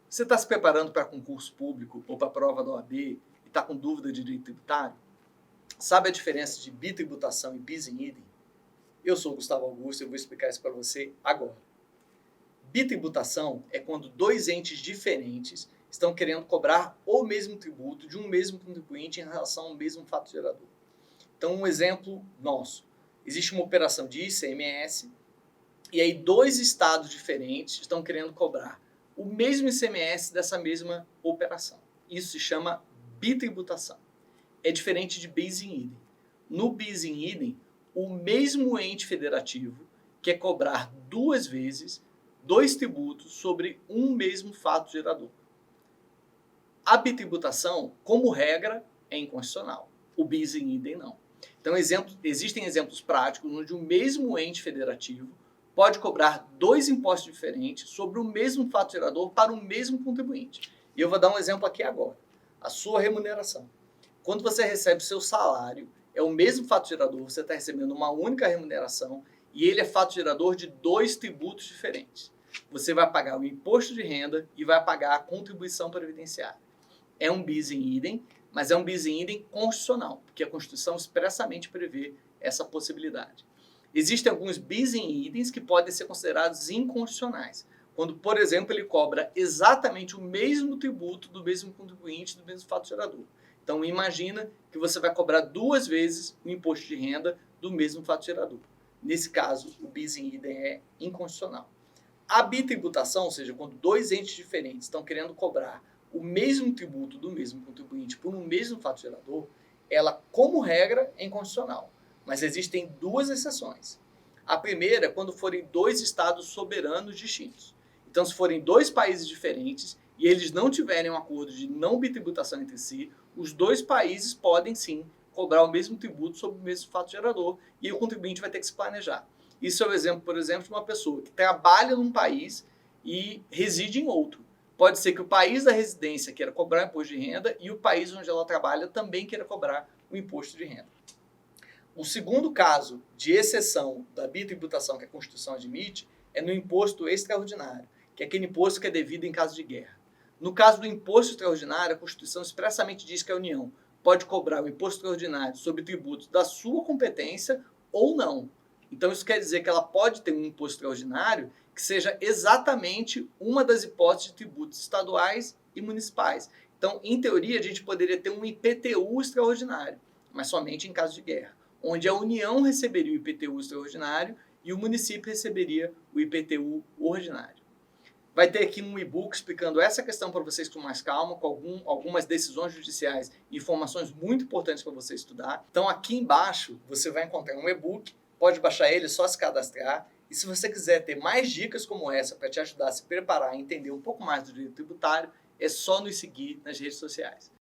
Você está se preparando para concurso público ou para a prova da OAB e está com dúvida de direito tributário? Sabe a diferença de bitributação e bis in idem? Eu sou o Gustavo Augusto e eu vou explicar isso para você agora. Bitributação é quando dois entes diferentes estão querendo cobrar o mesmo tributo de um mesmo contribuinte em relação ao mesmo fato gerador. Então, um exemplo nosso. Existe uma operação de ICMS e aí dois estados diferentes estão querendo cobrar o mesmo ICMS dessa mesma operação. Isso se chama bitributação. É diferente de bis in idem. No bis in idem, o mesmo ente federativo quer cobrar duas vezes dois tributos sobre um mesmo fato gerador. A bitributação, como regra, é inconstitucional. O bis in idem não. Então, existem exemplos práticos onde o mesmo ente federativo pode cobrar dois impostos diferentes sobre o mesmo fato gerador para o mesmo contribuinte. E eu vou dar um exemplo aqui agora. A sua remuneração. Quando você recebe seu salário, é o mesmo fato gerador, você está recebendo uma única remuneração e ele é fato gerador de dois tributos diferentes. Você vai pagar o imposto de renda e vai pagar a contribuição previdenciária. É um bis in idem, mas é um bis in idem constitucional, porque a Constituição expressamente prevê essa possibilidade. Existem alguns bis in idens que podem ser considerados inconstitucionais, quando, por exemplo, ele cobra exatamente o mesmo tributo do mesmo contribuinte, do mesmo fato gerador. Então, imagina que você vai cobrar duas vezes o imposto de renda do mesmo fato gerador. Nesse caso, o bis in idem é inconstitucional. A bitributação, ou seja, quando dois entes diferentes estão querendo cobrar o mesmo tributo do mesmo contribuinte por um mesmo fato gerador, ela, como regra, é inconstitucional. Mas existem duas exceções. A primeira é quando forem dois estados soberanos distintos. Então, se forem dois países diferentes e eles não tiverem um acordo de não bitributação entre si, os dois países podem sim cobrar o mesmo tributo sobre o mesmo fato gerador e o contribuinte vai ter que se planejar. Isso é o exemplo, por exemplo, de uma pessoa que trabalha num país e reside em outro. Pode ser que o país da residência queira cobrar imposto de renda e o país onde ela trabalha também queira cobrar o imposto de renda. O segundo caso de exceção da bitributação que a Constituição admite é no imposto extraordinário, que é aquele imposto que é devido em caso de guerra. No caso do imposto extraordinário, a Constituição expressamente diz que a União pode cobrar o imposto extraordinário sobre tributos da sua competência ou não. Então isso quer dizer que ela pode ter um imposto extraordinário que seja exatamente uma das hipóteses de tributos estaduais e municipais. Então, em teoria, a gente poderia ter um IPTU extraordinário, mas somente em caso de guerra, onde a União receberia o IPTU extraordinário e o município receberia o IPTU ordinário. Vai ter aqui um e-book explicando essa questão para vocês com mais calma, com algumas decisões judiciais e informações muito importantes para você estudar. Então aqui embaixo você vai encontrar um e-book, pode baixar ele, é só se cadastrar. E se você quiser ter mais dicas como essa para te ajudar a se preparar e entender um pouco mais do direito tributário, é só nos seguir nas redes sociais.